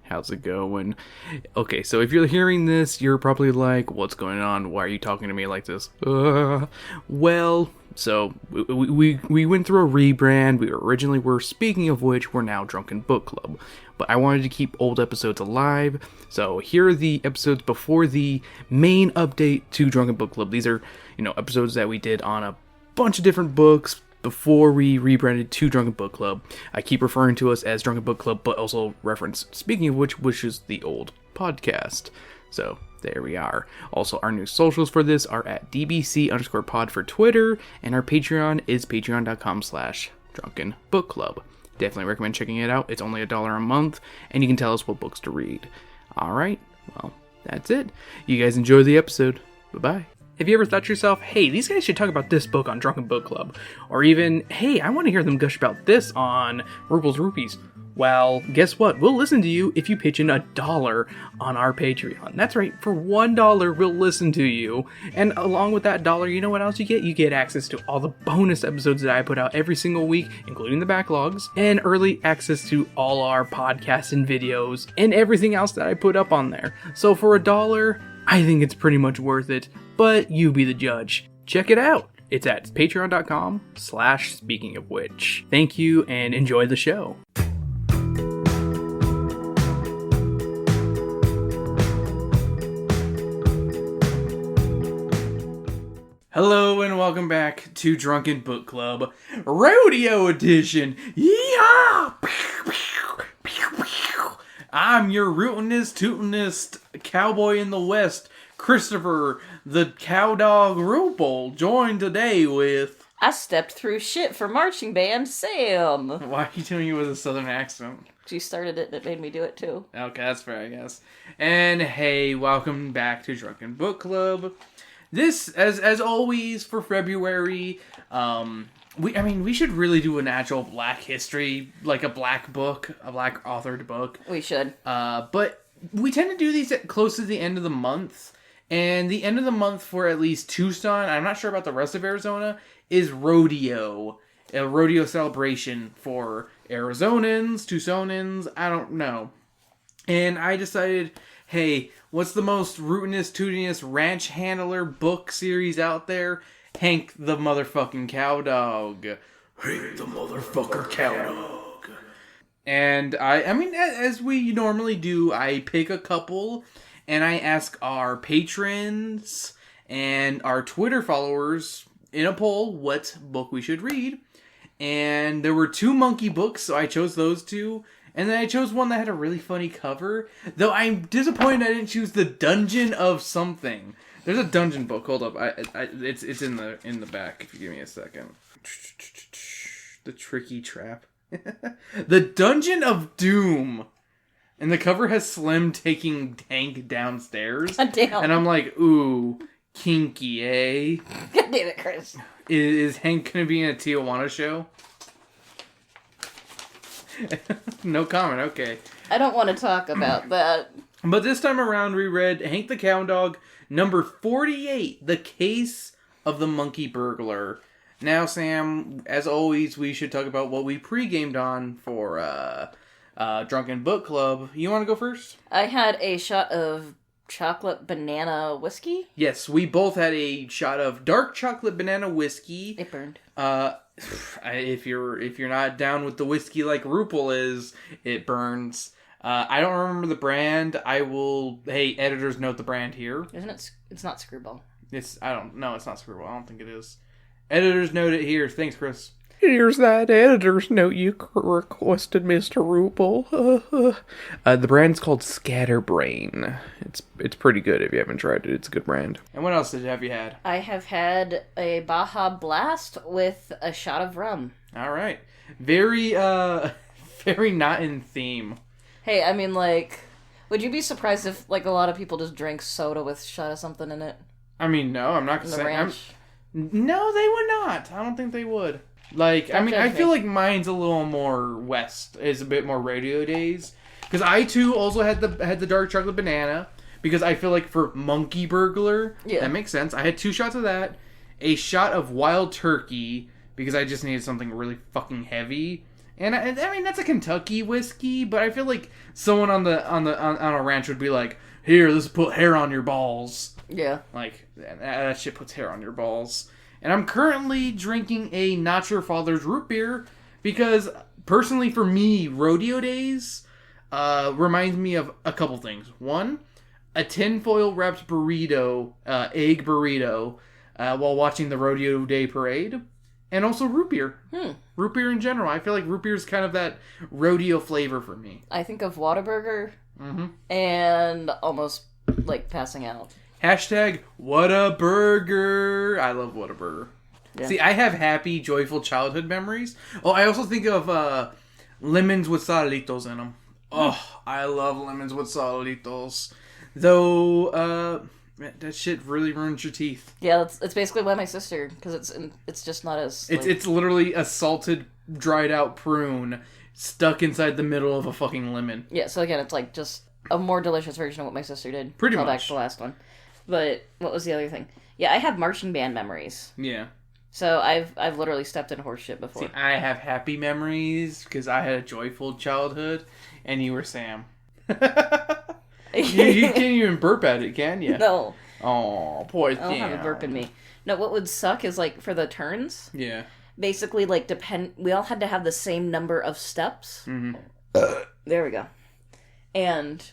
How's it going? Okay, so if you're hearing this, you're probably like, what's going on? Why are you talking to me like this? Well, so we went through a rebrand. We originally were, speaking of which, we're now Drunken Book Club. But I wanted to keep old episodes alive, so here are the episodes before the main update to Drunken Book Club. These are, episodes that we did on a bunch of different books before we rebranded to Drunken Book Club. I keep referring to us as Drunken Book Club, but also reference, speaking of which is the old podcast. So, there we are. Also, our new socials for this are at DBC_pod for Twitter, and our Patreon is patreon.com/Drunken Book Club. Definitely recommend checking it out. It's only $1 a month, and you can tell us what books to read. Alright, well, that's it. You guys enjoy the episode. Bye-bye. Have you ever thought to yourself, hey, these guys should talk about this book on Drunken Book Club? Or even, hey, I want to hear them gush about this on Rupel's Rupees. Well, guess what? We'll listen to you if you pitch in $1 on our Patreon. That's right, for $1, we'll listen to you. And along with that $1, you know what else you get? You get access to all the bonus episodes that I put out every single week, including the backlogs, and early access to all our podcasts and videos, and everything else that I put up on there. So for $1, I think it's pretty much worth it, but you be the judge. Check it out. It's at patreon.com/speaking of which. Thank you and enjoy the show. Hello and welcome back to Drunken Book Club Rodeo Edition. Yeehaw! I'm your rootinest, tootinest cowboy in the West, Christopher the Cowdog Rupel, joined today with... I stepped through shit for marching band Sam. Why are you doing it with a southern accent? You started it, that made me do it too. Okay, that's fair, I guess. And hey, welcome back to Drunken Book Club. This, as always, for February, we should really do an actual Black history, like a Black book, a Black authored book. We should. But we tend to do these close to the end of the month, and the end of the month for at least Tucson, I'm not sure about the rest of Arizona, is rodeo. A rodeo celebration for Arizonans, Tucsonans, I don't know. And I decided, hey, what's the most rootinest, tootinest ranch handler book series out there? Hank the motherfucking Cowdog. Hank the motherfucker Cowdog. And I mean, as we normally do, I pick a couple and I ask our patrons and our Twitter followers in a poll what book we should read. And there were 2 monkey books, so I chose those 2. And then I chose one that had a really funny cover. Though I'm disappointed I didn't choose the Dungeon of something. There's a dungeon book. Hold up, it's in the back. If you give me a second. The Tricky Trap. The Dungeon of Doom. And the cover has Slim taking Hank downstairs. Damn. And I'm like, ooh, kinky, eh? God damn it, Chris. Is Hank gonna be in a Tijuana show? No comment, okay. I don't want to talk about that. But this time around we read Hank the Cowdog, number 48, The Case of the Monkey Burglar. Now, Sam, as always, we should talk about what we pre-gamed on for Drunken Book Club. You want to go first? I had a shot of chocolate banana whiskey. Yes, we both had a shot of dark chocolate banana whiskey. It burned. If you're not down with the whiskey like Rupel is, it burns. I don't remember the brand. Hey, editors, note the brand here. Isn't it? It's not Screwball. It's not Screwball. I don't think it is. Editors, note it here. Thanks, Chris. Here's that editor's note you requested, Mr. Rupel. The brand's called Scatterbrain. It's pretty good if you haven't tried it. It's a good brand. And what else have you had? I have had a Baja Blast with a shot of rum. All right. Very not in theme. Hey, I mean, would you be surprised if, a lot of people just drink soda with a shot of something in it? I mean, no, I'm not going to say... No, they would not. I don't think they would. I feel like mine's a little more West. It's a bit more radio days. Because I, too, also had the dark chocolate banana. Because I feel like for Monkey Burglar, that makes sense. I had 2 shots of that. A shot of wild turkey, because I just needed something really fucking heavy. And I mean that's a Kentucky whiskey, but I feel like someone on a ranch would be like, "Here, let's put hair on your balls." Yeah. Like that shit puts hair on your balls. And I'm currently drinking a Not Your Father's root beer because personally for me, rodeo days reminds me of a couple things. One, a tinfoil wrapped burrito, egg burrito, while watching the rodeo day parade. And also root beer. Root beer in general. I feel like root beer is kind of that rodeo flavor for me. I think of Whataburger and almost like passing out. Hashtag Whataburger. I love Whataburger. Yeah. See, I have happy, joyful childhood memories. Oh, I also think of lemons with saladitos in them. Oh, I love lemons with saladitos. Though, that shit really ruins your teeth. Yeah, it's basically why my sister, because it's just not as... It's literally a salted, dried out prune stuck inside the middle of a fucking lemon. Yeah, so again, it's like just a more delicious version of what my sister did. Pretty much. Back to the last one. But what was the other thing? Yeah, I have marching band memories. Yeah. So I've literally stepped in horse shit before. See, I have happy memories because I had a joyful childhood, and you were Sam. You can't even burp at it, can you? No. Oh, poor Sam. I don't have a burp in me. No, what would suck is like for the turns. Yeah. Basically, like we all had to have the same number of steps. There we go. And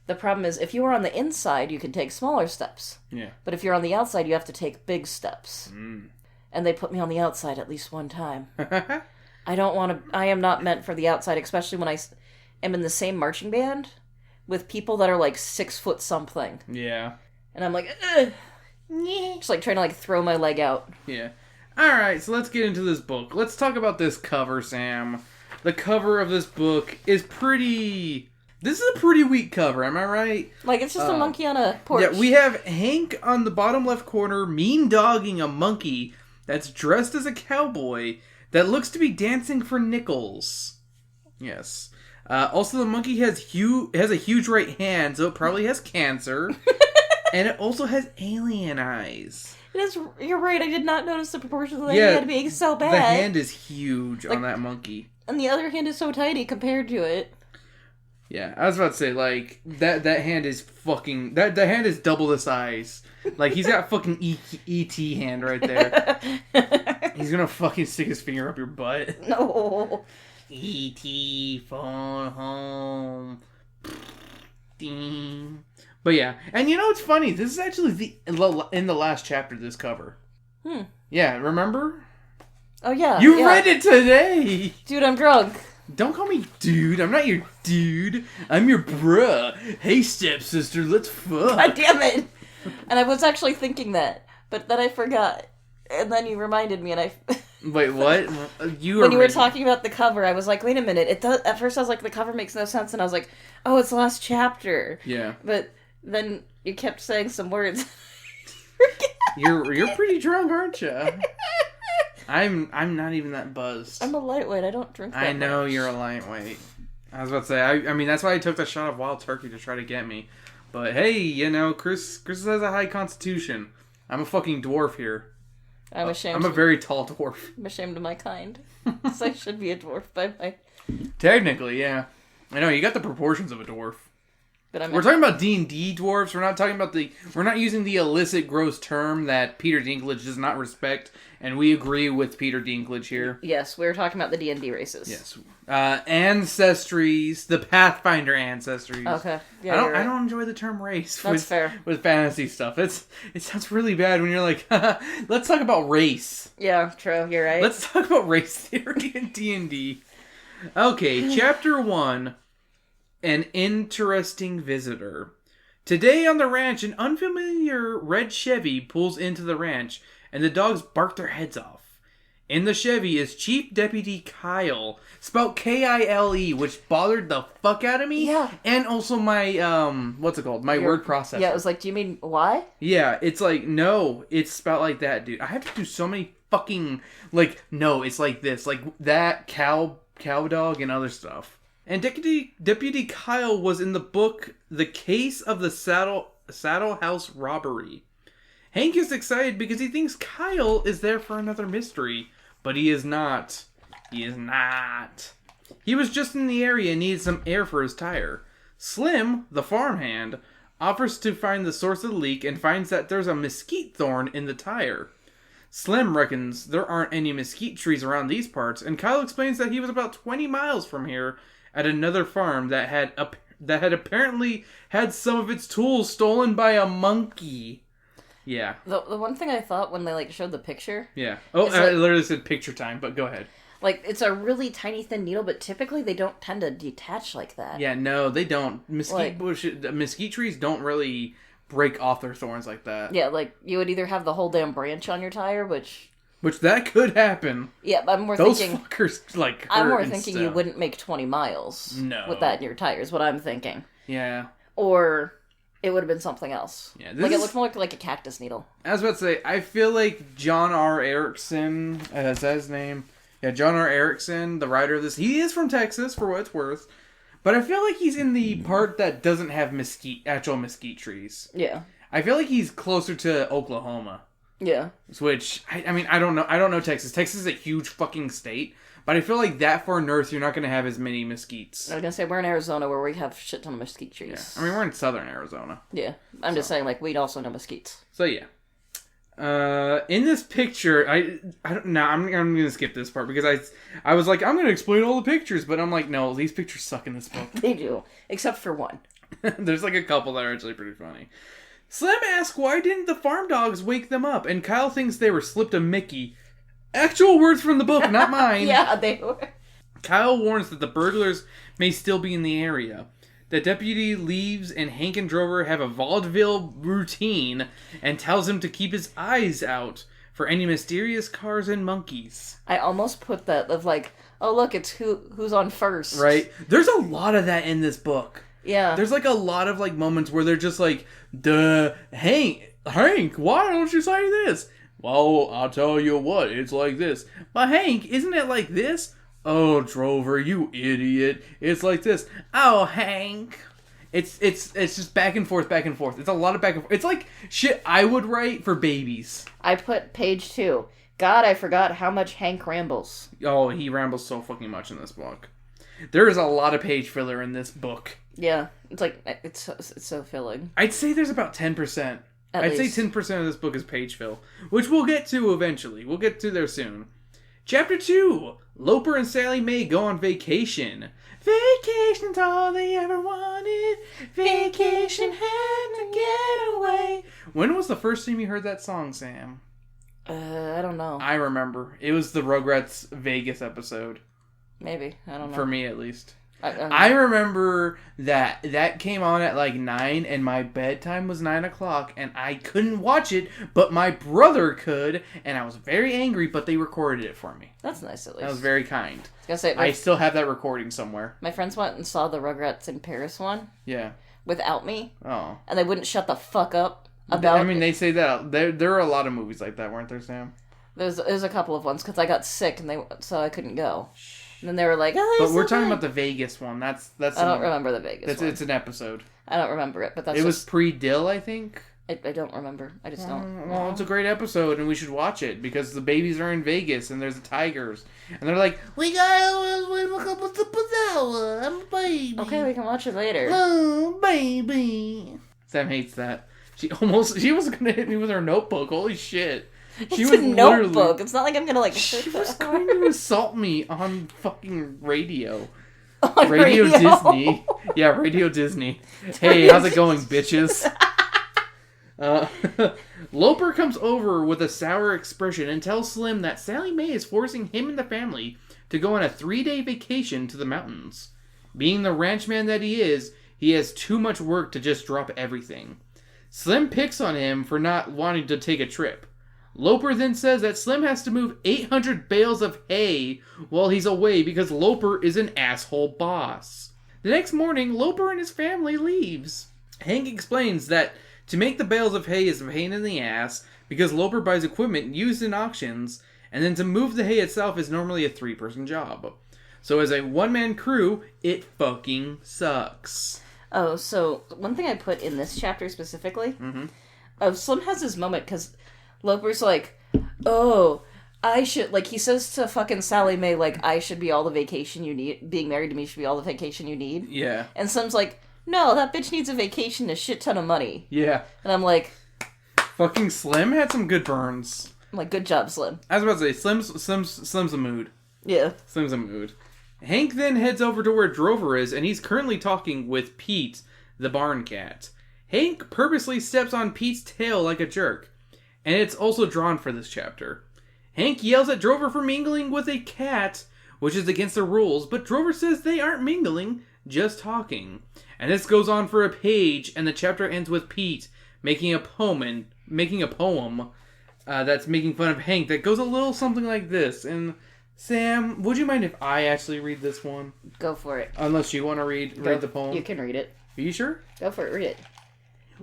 the problem is, if you were on the inside, you can take smaller steps. Yeah. But if you're on the outside, you have to take big steps. And they put me on the outside at least one time. I don't want to... I am not meant for the outside, especially when I am in the same marching band with people that are like 6 foot something. Yeah. And I'm like, ugh. Just like trying to like throw my leg out. Yeah. Alright, so let's get into this book. Let's talk about this cover, Sam. The cover of this book is pretty... This is a pretty weak cover, am I right? Like, it's just a monkey on a porch. Yeah, we have Hank on the bottom left corner mean dogging a monkey that's dressed as a cowboy that looks to be dancing for nickels. Yes. Also, the monkey has a huge right hand, so it probably has cancer. And it also has alien eyes. It is. You're right, I did not notice the proportions of the hand being so bad. The hand is huge on that monkey. And the other hand is so tiny compared to it. Yeah, I was about to say, like, that hand is fucking... That hand is double the size. Like, he's got fucking E.T. hand right there. He's gonna fucking stick his finger up your butt. No. E.T. phone home. Ding. But yeah, and you know what's funny? This is actually in the last chapter of this cover. Yeah, remember? Oh yeah. You read it today! Dude, I'm drunk. Don't call me dude. I'm not your dude. I'm your bruh. Hey, stepsister, let's fuck. God damn it! And I was actually thinking that, but then I forgot. And then you reminded me, and I... Wait, what? When you were talking about the cover, I was like, wait a minute. It does. At first I was like, the cover makes no sense, and I was like, oh, it's the last chapter. Yeah. But then you kept saying some words. You're pretty drunk, aren't you? I'm not even that buzzed. I'm a lightweight. I don't drink that I know much. You're a lightweight. I was about to say, I mean, that's why I took the shot of wild turkey to try to get me. But hey, you know, Chris has a high constitution. I'm a fucking dwarf here. I'm ashamed. I'm a very tall dwarf. I'm ashamed of my kind. So I should be a dwarf by my... Technically, yeah. I know, you got the proportions of a dwarf. But We're talking about D&D dwarfs. We're not talking about we're not using the illicit, gross term that Peter Dinklage does not respect, and we agree with Peter Dinklage here. Yes, we're talking about the D&D races. Yes. Ancestries, the Pathfinder ancestries. Okay. Yeah, I don't enjoy the term race. That's fair. With fantasy stuff. It sounds really bad when you're like, let's talk about race. Yeah, true. You're right. Let's talk about race theory in D&D. Okay, Chapter 1. An interesting visitor. Today on the ranch, an unfamiliar red Chevy pulls into the ranch, and the dogs bark their heads off. In the Chevy is Chief Deputy Kyle, spelled K-I-L-E, which bothered the fuck out of me. Yeah. And also my, what's it called? My word processor. Yeah, it was like, do you mean why? Yeah, it's like, no, it's spelled like that, dude. I have to do so many fucking, like, no, it's like this. Like, that, cowdog, and other stuff. And Deputy Kyle was in the book The Case of the Saddle House Robbery. Hank is excited because he thinks Kyle is there for another mystery, but he is not. He is not. He was just in the area and needed some air for his tire. Slim, the farmhand, offers to find the source of the leak and finds that there's a mesquite thorn in the tire. Slim reckons there aren't any mesquite trees around these parts, and Kyle explains that he was about 20 miles from here at another farm that had apparently had some of its tools stolen by a monkey. Yeah. The one thing I thought when they showed the picture. Yeah. Oh, I literally said picture time, but go ahead. It's a really tiny thin needle, but typically they don't tend to detach like that. Yeah, no, they don't. Mesquite trees don't really break off their thorns like that. Yeah, you would either have the whole damn branch on your tire, which that could happen. Yeah, but I'm more Those thinking... fuckers, hurt I'm more thinking you wouldn't make 20 miles with that in your tires, what I'm thinking. Yeah. Or it would have been something else. Yeah, it looked more like a cactus needle. I was about to say, I feel like John R. Erickson, is that his name? Yeah, John R. Erickson, the writer of this, he is from Texas, for what it's worth. But I feel like he's in the part that doesn't have actual mesquite trees. Yeah. I feel like he's closer to Oklahoma. Yeah. Which, I mean, I don't know. I don't know Texas. Texas is a huge fucking state. But I feel like that far north, you're not going to have as many mesquites. I was going to say, we're in Arizona where we have shit ton of mesquite trees. Yeah. I mean, we're in southern Arizona. Yeah. I'm just saying, we'd also know mesquites. So, yeah. In this picture, I don't know. I'm gonna skip this part because I was like, I'm gonna explain all the pictures, but I'm like, no, these pictures suck in this book. They do, except for one. There's a couple that are actually pretty funny. Slim asks why didn't the farm dogs wake them up, and Kyle thinks they were slipped a Mickey. Actual words from the book, not mine. Yeah, they were. Kyle warns that the burglars may still be in the area. The deputy leaves and Hank and Drover have a vaudeville routine and tells him to keep his eyes out for any mysterious cars and monkeys. I almost put that of oh look, it's who's on first. Right? There's a lot of that in this book. Yeah. There's a lot of moments where they're just duh, Hank, why don't you say this? Well, I'll tell you what, it's like this. But Hank, isn't it like this? Oh, Drover, you idiot. It's like this. Oh, Hank. It's just back and forth, back and forth. It's a lot of back and forth. It's like shit I would write for babies. I put page 2. God, I forgot how much Hank rambles. Oh, he rambles so fucking much in this book. There is a lot of page filler in this book. Yeah, it's so filling. I'd say there's about 10%. I'd say 10% of this book is page fill, which we'll get to eventually. We'll get to there soon. Chapter 2. Loper and Sally Mae go on vacation. Vacation's all they ever wanted. Vacation had to get away. When was the first time you heard that song, Sam? I don't know. I remember. It was the Rugrats Vegas episode. Maybe. I don't know. For me, at least. I remember that came on at 9 and my bedtime was 9 o'clock and I couldn't watch it, but my brother could, and I was very angry, but they recorded it for me. That's nice, at least. That was very kind. I was gonna say, I still have that recording somewhere. My friends went and saw the Rugrats in Paris one. Yeah. Without me. Oh. And they wouldn't shut the fuck up about it. They say that. There are a lot of movies like that, weren't there, Sam? There's a couple of ones, because I got sick, so I couldn't go. And then they were like, oh, but we're talking about the Vegas one. That's. I don't remember the Vegas one. It's an episode. I don't remember it, but that's. It was pre-Dill, I think. I don't remember. I just don't. Well, it's a great episode, and we should watch it because the babies are in Vegas and there's the tigers, and they're like, "We gotta wait a couple of hours. I'm a baby." Okay, we can watch it later. Oh, baby. Sam hates that. She was gonna hit me with her notebook. Holy shit. It's a notebook. It's not like I'm gonna She was going to assault me on fucking radio. On Radio Disney. Yeah, Radio Disney. Hey, how's it going, bitches? Loper comes over with a sour expression and tells Slim that Sally Mae is forcing him and the family to go on a 3-day vacation to the mountains. Being the ranchman that he is, he has too much work to just drop everything. Slim picks on him for not wanting to take a trip. Loper then says that Slim has to move 800 bales of hay while he's away because Loper is an asshole boss. The next morning, Loper and his family leaves. Hank explains that to make the bales of hay is a pain in the ass because Loper buys equipment used in auctions, and then to move the hay itself is normally a 3-person job. So as a one-man crew, it fucking sucks. Oh, so one thing I put in this chapter specifically, Slim has this moment because Loper's like, oh, I should, like, he says to fucking Sally Mae, like, I should be all the vacation you need. Being married to me should be all the vacation you need. Yeah. And Slim's like, no, that bitch needs a vacation, a shit ton of money. Yeah. And I'm like... Fucking Slim had some good burns. I'm like, good job, Slim. I was about to say, Slim's a mood. Yeah. Slim's a mood. Hank then heads over to where Drover is, and he's currently talking with Pete, the barn cat. Hank purposely steps on Pete's tail like a jerk, and it's also drawn for this chapter. Hank yells at Drover for mingling with a cat, which is against the rules, but Drover says they aren't mingling, just talking. And this goes on for a page, and the chapter ends with Pete making a poem that's making fun of Hank that goes a little something like this. And Sam, would you mind if I actually read this one? Go for it. Unless you want to read the poem. You can read it. Are you sure? Go for it, read it.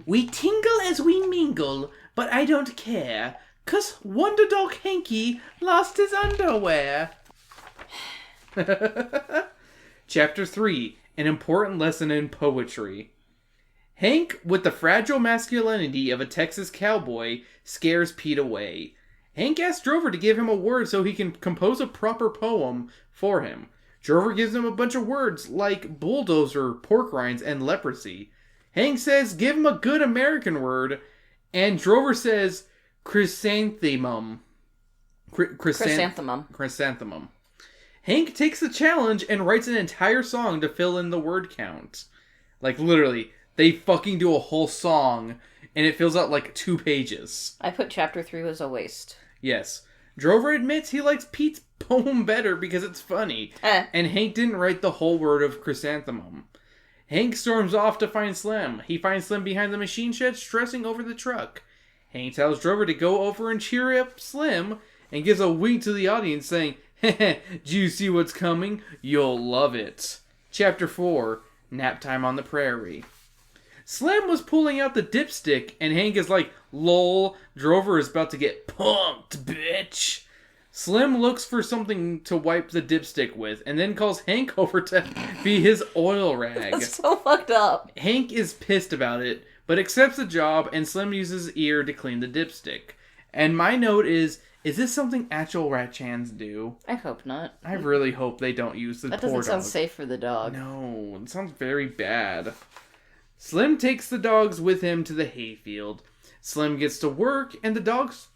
We tingle as we mingle, but I don't care, 'cause Wonder Dog Hanky lost his underwear. Chapter 3, An Important Lesson in Poetry. Hank, with the fragile masculinity of a Texas cowboy, scares Pete away. Hank asks Drover to give him a word so he can compose a proper poem for him. Drover gives him a bunch of words like bulldozer, pork rinds, and leprosy. Hank says give him a good American word, and Drover says chrysanthemum. Chrysanthemum. Hank takes the challenge and writes an entire song to fill in the word count. Like, literally, they fucking do a whole song, and it fills out like 2 pages. I put chapter 3 was a waste. Yes. Drover admits he likes Pete's poem better because it's funny, and Hank didn't write the whole word of chrysanthemum. Hank storms off to find Slim. He finds Slim behind the machine shed stressing over the truck. Hank tells Drover to go over and cheer up Slim, and gives a wink to the audience saying, "Heh, do you see what's coming? You'll love it." Chapter 4, Nap Time on the Prairie. Slim was pulling out the dipstick, and Hank is like, "Lol, Drover is about to get pumped, bitch." Slim looks for something to wipe the dipstick with, and then calls Hank over to be his oil rag. That's so fucked up. Hank is pissed about it, but accepts the job, and Slim uses his ear to clean the dipstick. And my note is this something actual Ratchans do? I hope not. I really hope they don't use the poor dog. That doesn't sound safe for the dog. No, it sounds very bad. Slim takes the dogs with him to the hayfield. Slim gets to work, and the dog's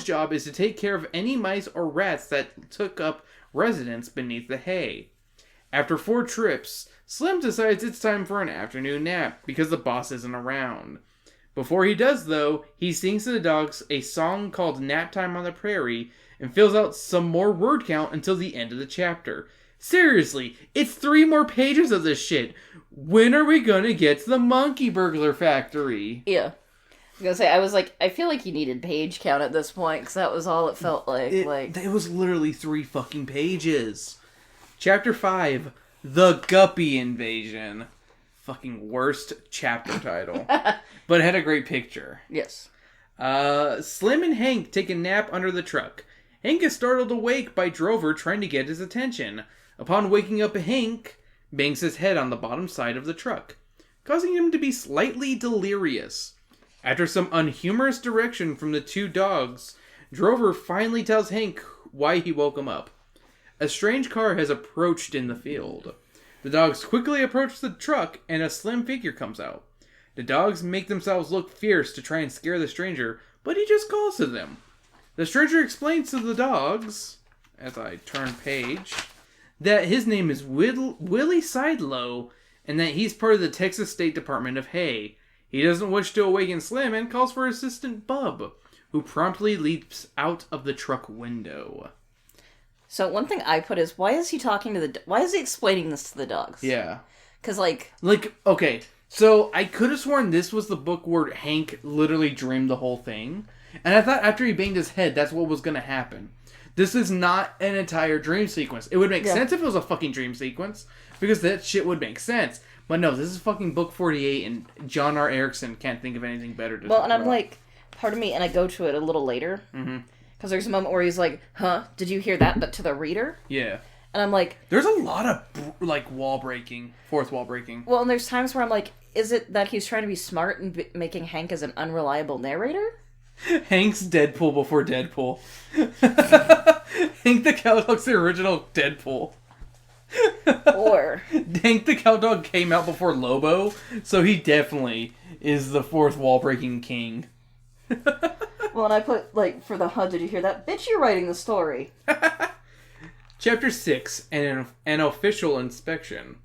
job is to take care of any mice or rats that took up residence beneath the hay. After 4 trips, Slim decides it's time for an afternoon nap because the boss isn't around. Before he does, though, he sings to the dogs a song called Nap Time on the Prairie and fills out some more word count until the end of the chapter. Seriously, it's 3 more pages of this shit. When are we gonna get to the Monkey Burglar factory? Yeah. I was gonna say, I feel like you needed page count at this point, because that was all it felt like. It was literally 3 fucking pages. Chapter 5, The Guppy Invasion. Fucking worst chapter title. But it had a great picture. Yes. Slim and Hank take a nap under the truck. Hank is startled awake by Drover trying to get his attention. Upon waking up, Hank bangs his head on the bottom side of the truck, causing him to be slightly delirious. After some unhumorous direction from the 2 dogs, Drover finally tells Hank why he woke him up. A strange car has approached in the field. The dogs quickly approach the truck, and a slim figure comes out. The dogs make themselves look fierce to try and scare the stranger, but he just calls to them. The stranger explains to the dogs, as I turn page, that his name is Willie Sidelow, and that he's part of the Texas State Department of Hay. He doesn't wish to awaken Slim and calls for assistant Bub, who promptly leaps out of the truck window. So one thing I put is, why is he explaining this to the dogs? Yeah. Because, okay, so I could have sworn this was the book where Hank literally dreamed the whole thing. And I thought after he banged his head, that's what was going to happen. This is not an entire dream sequence. It would make sense if it was a fucking dream sequence, because that shit would make sense. But no, this is fucking book 48, and John R. Erickson can't think of anything better to Well, and I'm like, part of me, and I go to it a little later, because there's a moment where he's like, huh, did you hear that? But to the reader? Yeah. And I'm like... There's a lot of, wall breaking, fourth wall breaking. Well, and there's times where I'm like, is it that he's trying to be smart and making Hank as an unreliable narrator? Hank's Deadpool before Deadpool. Hank the Cowdog's the original Deadpool. Or Hank the Cowdog came out before Lobo, so he definitely is the fourth wall-breaking king. well, and I put like for the HUD. Did you hear that? Bitch, you're writing the story. Chapter 6, an official inspection.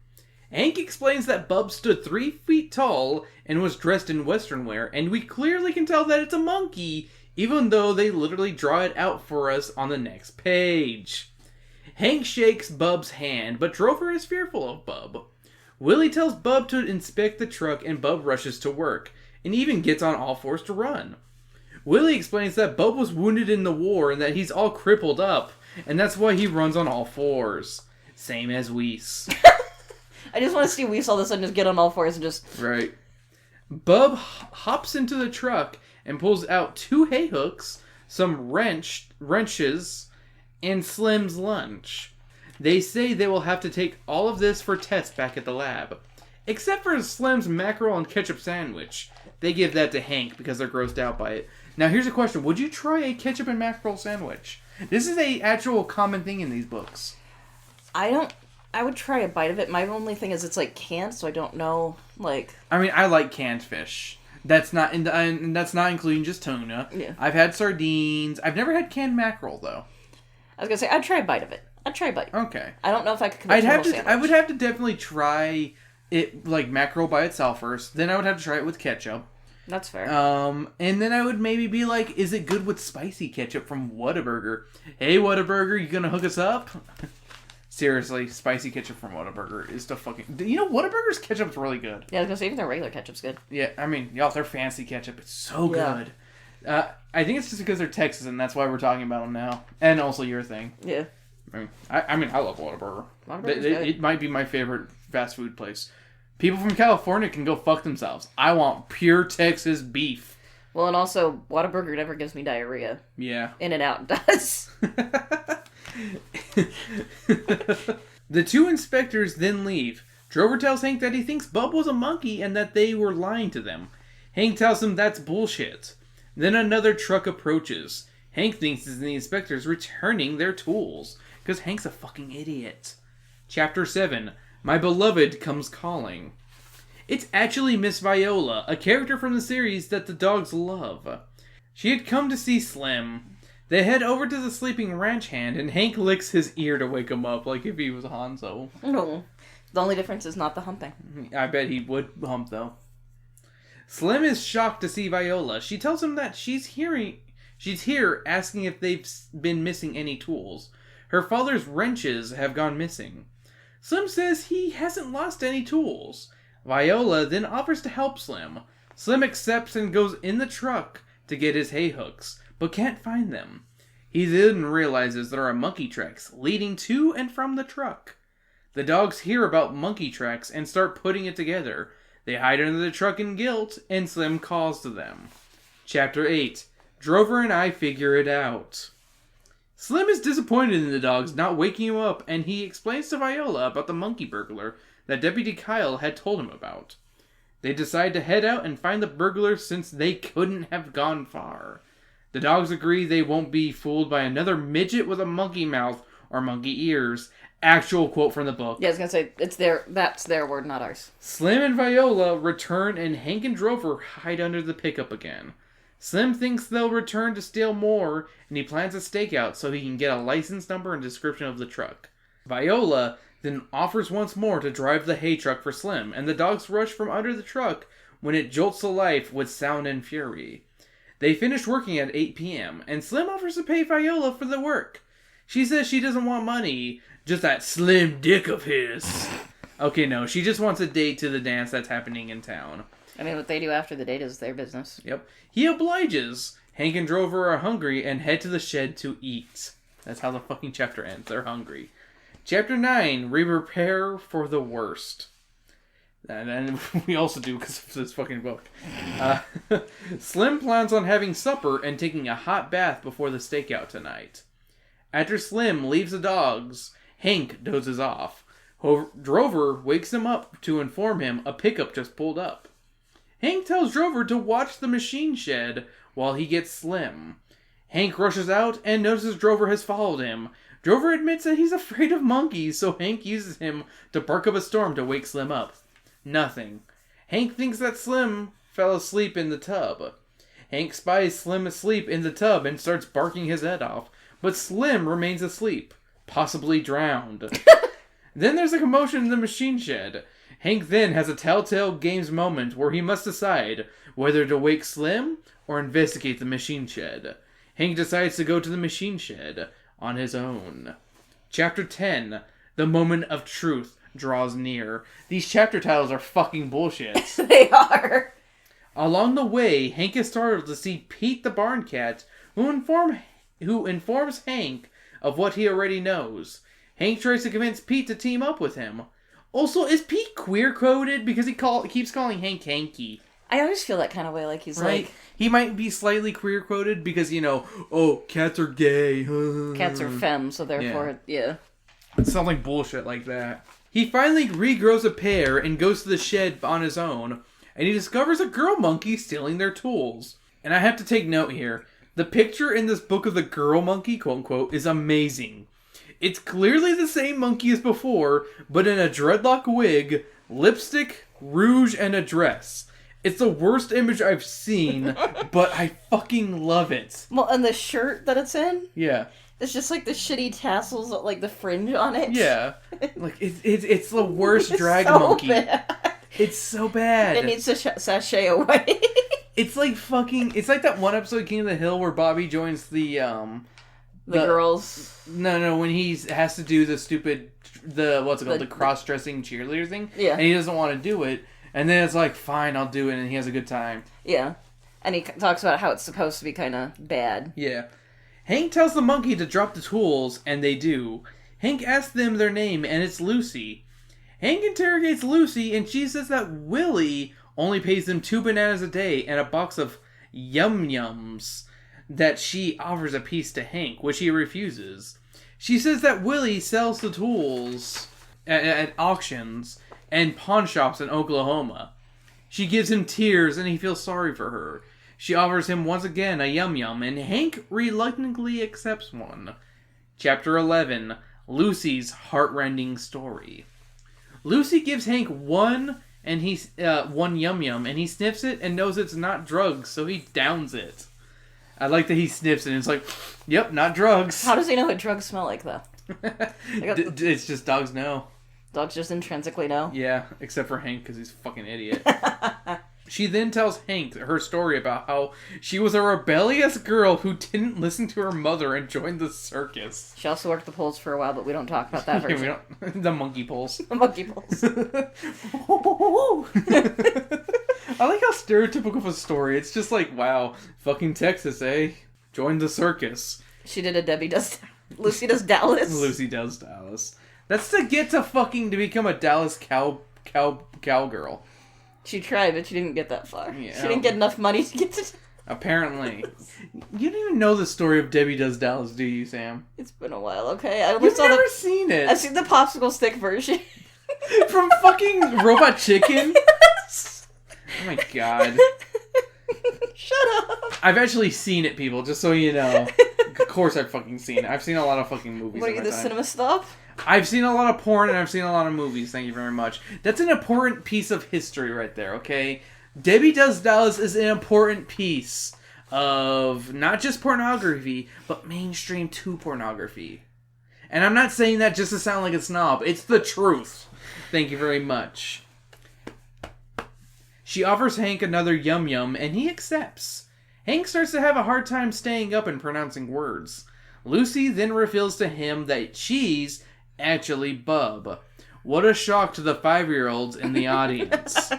Hank explains that Bub stood 3 feet tall and was dressed in Western wear, and we clearly can tell that it's a monkey, even though they literally draw it out for us on the next page. Hank shakes Bub's hand, but Drover is fearful of Bub. Willie tells Bub to inspect the truck, and Bub rushes to work, and even gets on all fours to run. Willie explains that Bub was wounded in the war and that he's all crippled up, and that's why he runs on all fours. Same as Weiss. I just want to see Weiss all of a sudden just get on all fours and just... Right. Bub hops into the truck and pulls out 2 hay hooks, some wrenches, and Slim's lunch. They say they will have to take all of this for tests back at the lab. Except for Slim's mackerel and ketchup sandwich. They give that to Hank because they're grossed out by it. Now here's a question. Would you try a ketchup and mackerel sandwich? This is a actual common thing in these books. I would try a bite of it. My only thing is it's like canned, so I don't know, like... I mean, I like canned fish. That's not and that's not including just tuna. Yeah. I've had sardines. I've never had canned mackerel though. I was gonna say I'd try a bite of it. I'd try a bite. Okay. I don't know if I could commit to a whole sandwich. I would have to definitely try it like mackerel by itself first. Then I would have to try it with ketchup. That's fair. And then I would maybe be like, is it good with spicy ketchup from Whataburger? Hey Whataburger, you gonna hook us up? Seriously, spicy ketchup from Whataburger is the fucking... You know, Whataburger's ketchup's really good. Yeah, I was gonna say, even their regular ketchup's good. Yeah, I mean, y'all, their fancy ketchup, it's so good. I think it's just because they're Texas, and that's why we're talking about them now. And also your thing. Yeah. I mean, I love Whataburger. Whataburger's It might be my favorite fast food place. People from California can go fuck themselves. I want pure Texas beef. Well, and also, Whataburger never gives me diarrhea. Yeah. In-N-Out does. The 2 inspectors then leave. Drover tells Hank that he thinks Bub was a monkey and that they were lying to them. Hank tells him that's bullshit. Then another truck approaches. Hank thinks it's the inspectors returning their tools, because Hank's a fucking idiot. Chapter 7, My Beloved Comes Calling. It's actually Miss Viola, a character from the series that the dogs love. She had come to see Slim. They head over to the sleeping ranch hand, and Hank licks his ear to wake him up, like if he was Hanzo. No. The only difference is not the humping. I bet he would hump, though. Slim is shocked to see Viola. She tells him that she's here asking if they've been missing any tools. Her father's wrenches have gone missing. Slim says he hasn't lost any tools. Viola then offers to help Slim. Slim accepts and goes in the truck to get his hay hooks, but can't find them. He then realizes there are monkey tracks leading to and from the truck. The dogs hear about monkey tracks and start putting it together. They hide under the truck in guilt, and Slim calls to them. Chapter 8, Drover and I Figure It Out. Slim is disappointed in the dogs not waking him up, and he explains to Viola about the monkey burglar that Deputy Kyle had told him about. They decide to head out and find the burglar since they couldn't have gone far. The dogs agree they won't be fooled by another midget with a monkey mouth or monkey ears. Actual quote from the book. Yeah, I was gonna say, that's their word, not ours. Slim and Viola return and Hank and Drover hide under the pickup again. Slim thinks they'll return to steal more, and he plans a stakeout so he can get a license number and description of the truck. Viola then offers once more to drive the hay truck for Slim, and the dogs rush from under the truck when it jolts to life with sound and fury. They finish working at 8 p.m., and Slim offers to pay Viola for the work. She says she doesn't want money, just that slim dick of his. Okay, no, she just wants a date to the dance that's happening in town. I mean, what they do after the date is their business. Yep. He obliges. Hank and Drover are hungry and head to the shed to eat. That's how the fucking chapter ends. They're hungry. Chapter 9, We Prepare for the Worst. And we also do because of this fucking book. Slim plans on having supper and taking a hot bath before the stakeout tonight. After Slim leaves the dogs, Hank dozes off. Drover wakes him up to inform him a pickup just pulled up. Hank tells Drover to watch the machine shed while he gets Slim. Hank rushes out and notices Drover has followed him. Drover admits that he's afraid of monkeys, so Hank uses him to bark up a storm to wake Slim up. Nothing. Hank thinks that Slim fell asleep in the tub. Hank spies Slim asleep in the tub and starts barking his head off, but Slim remains asleep, possibly drowned. Then there's a commotion in the machine shed. Hank then has a Telltale Games moment where he must decide whether to wake Slim or investigate the machine shed. Hank decides to go to the machine shed on his own. Chapter 10, The Moment of Truth draws near. These chapter titles are fucking bullshit. They are. Along the way, Hank is startled to see Pete the barn cat, who informs Hank of what he already knows. Hank tries to convince Pete to team up with him. Also, is Pete queer-coded? Because he keeps calling Hank Hanky. I always feel that kind of way, like he's right? Like... He might be slightly queer-coded because, oh, cats are gay. Cats are femme, so therefore, yeah. Something bullshit like that. He finally regrows a pair and goes to the shed on his own, and he discovers a girl monkey stealing their tools. And I have to take note here. The picture in this book of the girl monkey, quote-unquote, is amazing. It's clearly the same monkey as before, but in a dreadlock wig, lipstick, rouge, and a dress. It's the worst image I've seen, but I fucking love it. Well, and the shirt that it's in? Yeah. It's just like the shitty tassels, like the fringe on it. Yeah. Like, it's the worst drag so monkey. Bad. It's so bad. It needs to sashay away. It's like fucking... It's like that one episode of King of the Hill where Bobby joins the girls. No, when he has to do the stupid... What's it called? The cross-dressing cheerleader thing? Yeah. And he doesn't want to do it. And then it's like, fine, I'll do it, and he has a good time. Yeah. And he talks about how it's supposed to be kind of bad. Yeah. Hank tells the monkey to drop the tools, and they do. Hank asks them their name, and it's Lucy. Hank interrogates Lucy, and she says that Willie only pays them 2 bananas a day and a box of yum-yums that she offers a piece to Hank, which he refuses. She says that Willie sells the tools at auctions and pawn shops in Oklahoma. She gives him tears, and he feels sorry for her. She offers him once again a yum-yum, and Hank reluctantly accepts one. Chapter 11, Lucy's Heartrending Story. Lucy gives Hank one yum-yum, and he sniffs it and knows it's not drugs, so he downs it. I like that he sniffs it, and it's like, yep, not drugs. How does he know what drugs smell like, though? It's just dogs know. Dogs just intrinsically know? Yeah, except for Hank, because he's a fucking idiot. She then tells Hank her story about how she was a rebellious girl who didn't listen to her mother and joined the circus. She also worked the polls for a while, but we don't talk about that version. The monkey polls. The monkey polls. I like how stereotypical of a story. It's just like, wow, fucking Texas, eh? Joined the circus. She did a Debbie Does... Lucy Does Dallas. Lucy Does Dallas. That's to become a Dallas cowgirl. She tried, but she didn't get that far. Yeah. She didn't get enough money to get to... Apparently. You don't even know the story of Debbie Does Dallas, do you, Sam? It's been a while, okay? You've never seen it. I've seen the popsicle stick version. From fucking Robot Chicken? Yes! Oh my god. Shut up. I've actually seen it, people, just so you know. Of course I've fucking seen it. I've seen a lot of fucking movies. What are you, the cinema snob? I've seen a lot of porn and I've seen a lot of movies, thank you very much. That's an important piece of history right there, okay? Debbie Does Dallas is an important piece of not just pornography, but mainstream 2 pornography. And I'm not saying that just to sound like a snob. It's the truth. Thank you very much. She offers Hank another yum-yum, and he accepts. Hank starts to have a hard time staying up and pronouncing words. Lucy then reveals to him that she's actually Bub. What a shock to the 5-year-olds in the audience.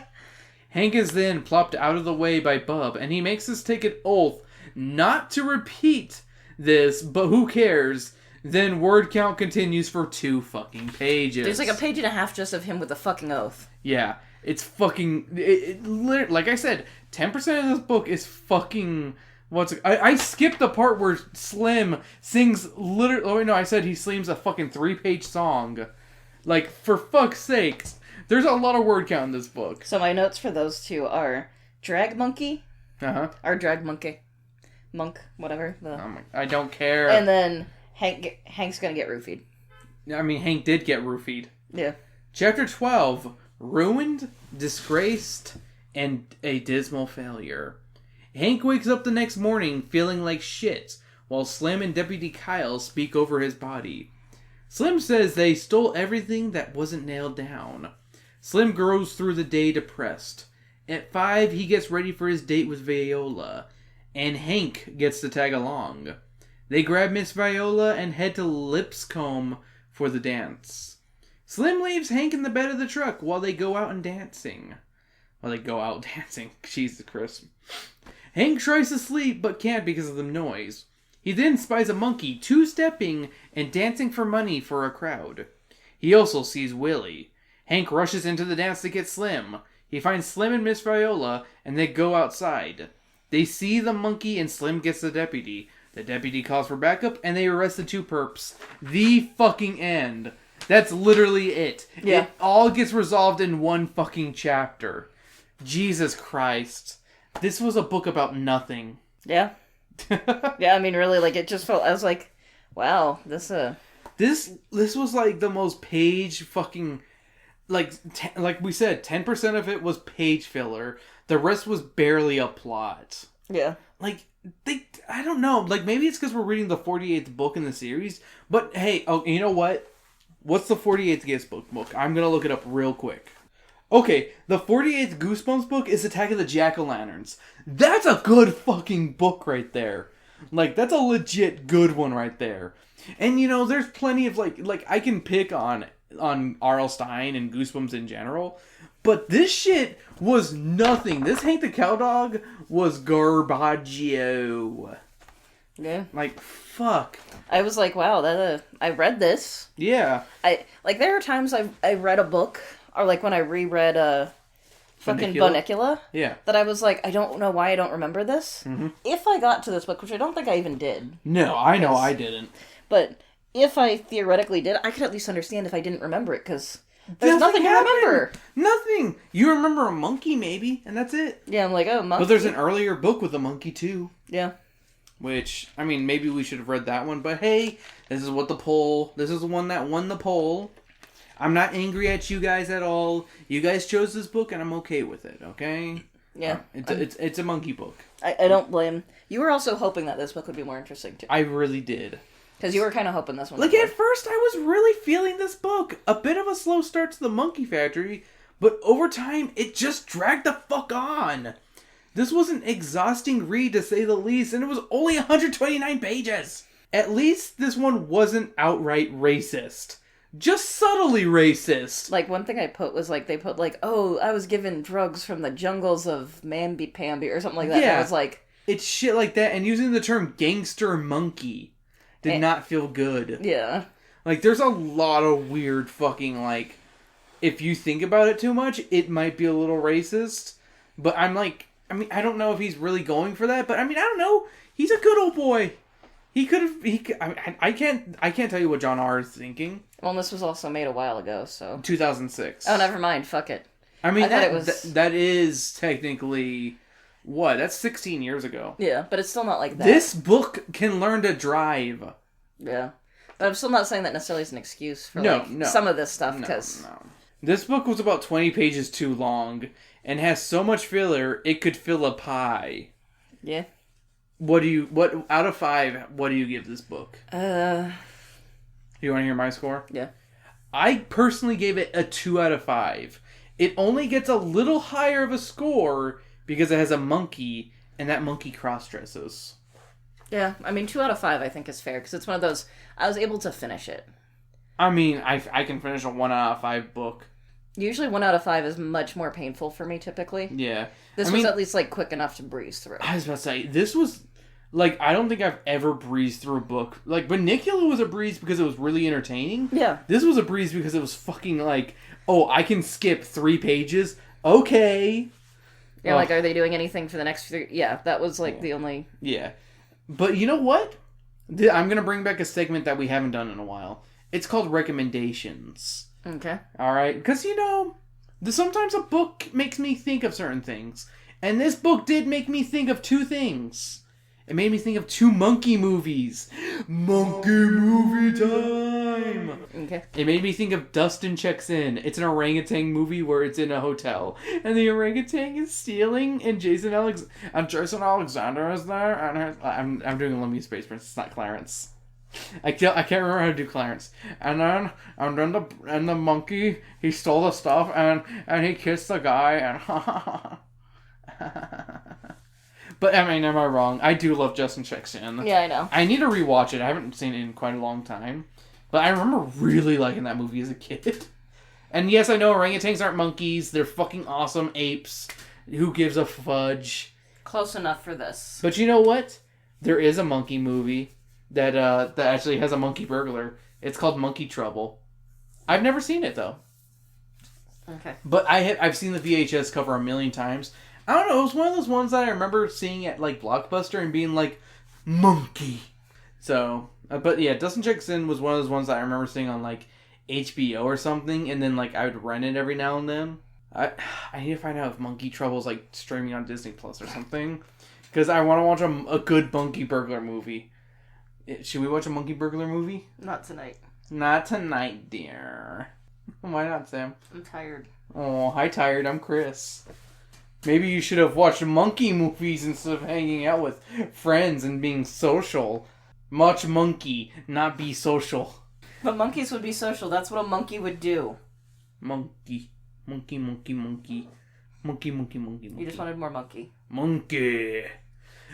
Hank is then plopped out of the way by Bub, and he makes us take an oath not to repeat this, but who cares? Then word count continues for 2 fucking pages. There's like a page and a half just of him with a fucking oath. Yeah, it's fucking... like I said, 10% of this book is fucking... I skipped the part where Slim sings literally... Oh, no, I said he slings a fucking 3-page song. Like, for fuck's sake. There's a lot of word count in this book. So my notes for those 2 are Drag Monkey. Uh-huh. Or Drag Monkey. monk, whatever. I don't care. And then Hank's gonna get roofied. I mean, Hank did get roofied. Yeah. Chapter 12, Ruined, Disgraced, and a Dismal Failure. Hank wakes up the next morning feeling like shit, while Slim and Deputy Kyle speak over his body. Slim says they stole everything that wasn't nailed down. Slim grows through the day depressed. At 5, he gets ready for his date with Viola, and Hank gets to tag along. They grab Miss Viola and head to Lipscomb for the dance. Slim leaves Hank in the bed of the truck while they go out dancing. Jesus Christ. Hank tries to sleep but can't because of the noise. He then spies a monkey two-stepping and dancing for money for a crowd. He also sees Willie. Hank rushes into the dance to get Slim. He finds Slim and Miss Viola, and they go outside. They see the monkey, and Slim gets the deputy. The deputy calls for backup, and they arrest the two perps. The fucking end. That's literally it. Yeah. It all gets resolved in one fucking chapter. Jesus Christ. This was a book about nothing. Yeah. Yeah, I mean, really, like, it just felt... I was like, wow, this was, like, the most page fucking... Like we said, 10% of it was page filler. The rest was barely a plot. Yeah. Like, I don't know. Like, maybe it's because we're reading the 48th book in the series. But, hey, oh, you know what? What's the 48th Ghost book? I'm going to look it up real quick. Okay, the 48th Goosebumps book is Attack of the Jack-O-Lanterns. That's a good fucking book right there. Like, that's a legit good one right there. And, you know, there's plenty of, like I can pick on R.L. Stine and Goosebumps in general. But this shit was nothing. This Hank the Cowdog was garbaggio. Yeah. Like, fuck. I was like, wow, I read this. Yeah. There are times I read a book, or like when I reread fucking Bunnicula. Yeah. That I was like, I don't know why I don't remember this. Mm-hmm. If I got to this book, which I don't think I even did. No, I know I didn't. But if I theoretically did, I could at least understand if I didn't remember it, because there's nothing to remember. Nothing. You remember a monkey, maybe, and that's it. Yeah, I'm like, oh, monkey. But there's an earlier book with a monkey, too. Yeah. Which, I mean, maybe we should have read that one, but hey, this is the one that won the poll. I'm not angry at you guys at all. You guys chose this book, and I'm okay with it, okay? Yeah. It's a monkey book. I don't blame. You were also hoping that this book would be more interesting, too. I really did. Because you were kind of hoping this one would. Like, at first, I was really feeling this book. A bit of a slow start to the Monkey Factory, but over time, it just dragged the fuck on. This was an exhausting read, to say the least, and it was only 129 pages. At least this one wasn't outright racist. Just subtly racist. Like, one thing I put was, like, they put, like, oh, I was given drugs from the jungles of Mamby-Pamby, or something like that. Yeah. And I was like... It's shit like that, and using the term gangster monkey did not feel good. Yeah. Like, there's a lot of weird fucking, like... If you think about it too much, it might be a little racist. But I'm like... I mean, I don't know if he's really going for that, but I mean, I don't know. He's a good old boy. He could have... I can't tell you what John R. is thinking. Well, this was also made a while ago, so... 2006. Oh, never mind. Fuck it. I mean, that is technically... What? That's 16 years ago. Yeah, but it's still not like that. This book can learn to drive. Yeah. But I'm still not saying that necessarily is an excuse for, some of this stuff, because... No. This book was about 20 pages too long, and has so much filler, it could fill a pie. Yeah. Out of 5, what do you give this book? You want to hear my score? Yeah. I personally gave it a 2 out of 5. It only gets a little higher of a score because it has a monkey, and that monkey cross-dresses. Yeah, I mean, 2 out of 5 I think is fair, because it's one of those, I was able to finish it. I mean, I can finish a 1 out of 5 book. Usually 1 out of 5 is much more painful for me, typically. Yeah. This was at least, like, quick enough to breeze through. I was about to say, this was... Like, I don't think I've ever breezed through a book. Like, Bunnicula was a breeze because it was really entertaining. Yeah. This was a breeze because it was fucking like, oh, I can skip 3 pages? Okay. Yeah, like, are they doing anything for the next 3... Yeah, that was, like, the only... Yeah. But you know what? I'm going to bring back a segment that we haven't done in a while. It's called Recommendations. Okay. Alright? Because, you know, sometimes a book makes me think of certain things. And this book did make me think of 2 things. It made me think of 2 monkey movies. Monkey movie time! Okay. It made me think of Dustin Checks In. It's an orangutan movie where it's in a hotel. And the orangutan is stealing, and Jason Alexander is there. And I'm doing Lemmy Space Prince. It's not Clarence. I can't remember how to do Clarence. And then the monkey, he stole the stuff, and he kissed the guy, and But, I mean, am I wrong? I do love Justin Checks In. Yeah, I know. I need to rewatch it. I haven't seen it in quite a long time. But I remember really liking that movie as a kid. And yes, I know orangutans aren't monkeys. They're fucking awesome apes. Who gives a fudge? Close enough for this. But you know what? There is a monkey movie that actually has a monkey burglar. It's called Monkey Trouble. I've never seen it, though. Okay. But I've seen the VHS cover a million times. I don't know, it was one of those ones that I remember seeing at, like, Blockbuster and being like, monkey. So, but yeah, Dustin Checks In was one of those ones that I remember seeing on, like, HBO or something, and then, like, I would rent it every now and then. I need to find out if Monkey Trouble's, like, streaming on Disney Plus or something. Because I want to watch a good Monkey Burglar movie. Should we watch a Monkey Burglar movie? Not tonight. Not tonight, dear. Why not, Sam? I'm tired. Oh, hi, tired. I'm Chris. Maybe you should have watched monkey movies instead of hanging out with friends and being social. Much monkey, not be social. But monkeys would be social. That's what a monkey would do. Monkey. Monkey, monkey, monkey. Monkey, monkey, monkey, monkey. You just wanted more monkey. Monkey.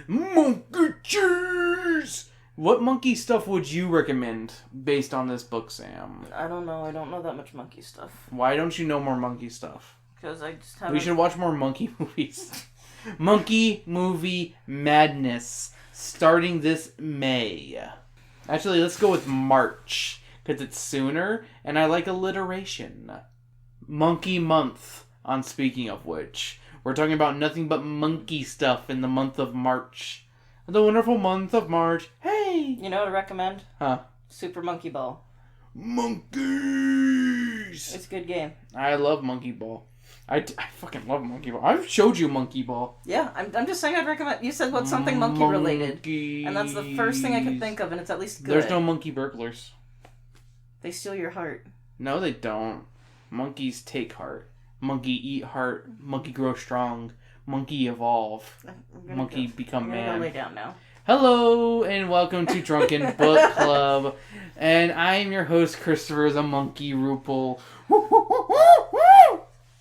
Monkey cheese! What monkey stuff would you recommend based on this book, Sam? I don't know. I don't know that much monkey stuff. Why don't you know more monkey stuff? Because I just haven't... We should watch more monkey movies. Monkey movie madness. Starting this May. Actually, let's go with March. Because it's sooner, and I like alliteration. Monkey month, on speaking of which. We're talking about nothing but monkey stuff in the month of March. The wonderful month of March. Hey! You know what I recommend? Huh? Super Monkey Ball. Monkeys! It's a good game. I love Monkey Ball. I fucking love Monkey Ball. I've showed you Monkey Ball. Yeah, I'm just saying I'd recommend... You said what's something monkey related. And that's the first thing I could think of, and it's at least good. There's no monkey burglars. They steal your heart. No, they don't. Monkeys take heart. Monkey eat heart. Monkey grow strong. Monkey evolve. Monkey become man. I'm gonna go lay down now. Hello, and welcome to Drunken Book Club. And I am your host, Christopher the Monkey Rupel.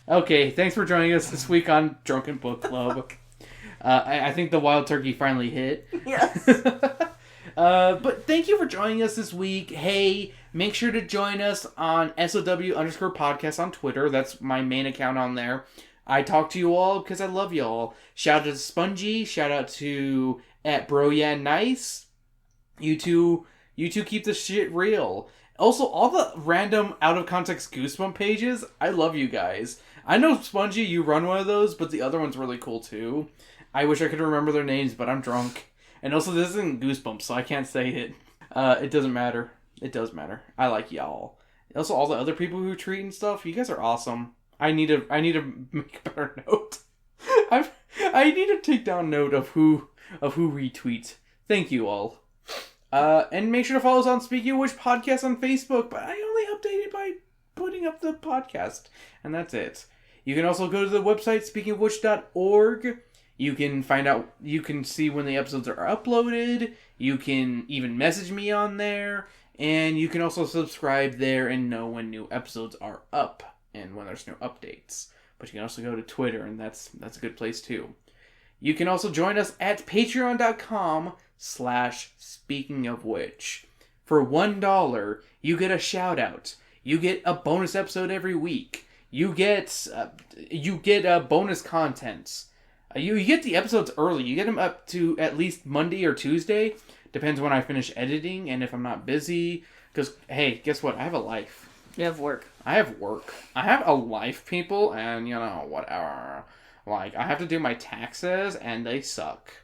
Okay, thanks for joining us this week on Drunken Book Club. I think the wild turkey finally hit. Yes. But thank you for joining us this week. Hey, make sure to join us on SOW_podcast on Twitter. That's my main account on there. I talk to you all because I love you all. Shout out to Spongy. Shout out to @BroYaNice. You two keep the shit real. Also, all the random out-of-context Goosebump pages, I love you guys. I know, Spongy, you run one of those, but the other one's really cool, too. I wish I could remember their names, but I'm drunk. And also, this isn't Goosebumps, so I can't say it. It doesn't matter. It does matter. I like y'all. Also, all the other people who tweet and stuff, you guys are awesome. I need to make a better note. I need to take down note of who retweets. Thank you all. And make sure to follow us on Speaking of Which podcast on Facebook, but I only update it by putting up the podcast. And that's it. You can also go to the website, speakingofwhich.org. You can you can see when the episodes are uploaded. You can even message me on there. And you can also subscribe there and know when new episodes are up and when there's new updates. But you can also go to Twitter, and that's a good place too. You can also join us at patreon.com/speakingofwhich. For $1, you get a shout out. You get a bonus episode every week. You get bonus content. You get the episodes early. You get them up to at least Monday or Tuesday. Depends when I finish editing and if I'm not busy. Because, hey, guess what? I have a life. You have work. I have work. I have a life, people, and, whatever. Like, I have to do my taxes, and they suck.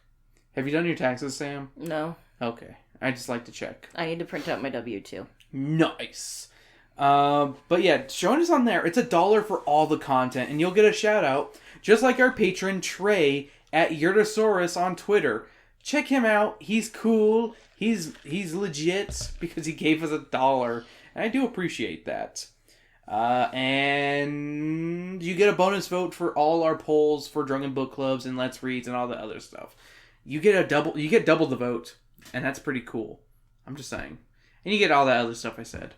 Have you done your taxes, Sam? No. Okay. I just like to check. I need to print out my W-2. Nice. But yeah, join us on there. It's $1 for all the content, and you'll get a shout out, just like our patron Trey at Yurtosaurus on Twitter. check him out. He's cool. He's legit because he gave us $1. And I do appreciate that. And you get a bonus vote for all our polls for Drunken Book Clubs and Let's Reads and all the other stuff. You get double the vote, and that's pretty cool. I'm just saying. And you get all that other stuff I said.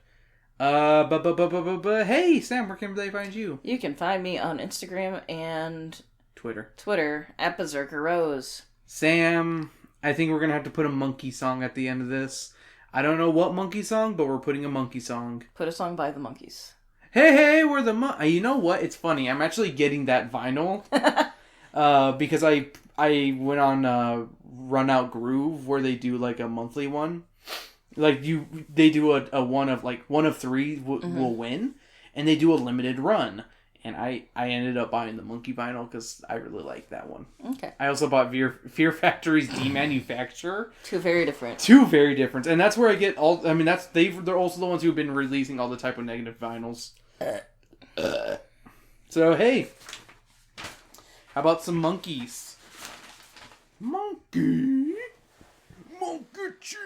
Hey, Sam, where can they find you? You can find me on Instagram and Twitter at Berserker Rose. Sam, I think we're going to have to put a monkey song at the end of this. I don't know what monkey song, but we're putting a monkey song. Put a song by the Monkeys. Hey, we're the you know what? It's funny. I'm actually getting that vinyl. Because I went on Run Out Groove where they do like a monthly one. Like they do a one of like one of three will win, and they do a limited run. And I ended up buying the Monkey vinyl because I really like that one. Okay. I also bought Fear Factory's Demanufacture. Two very different, and that's where I get all. I mean, they're also the ones who've been releasing all the Type O Negative vinyls. So hey, how about some monkeys? Monkey cheese.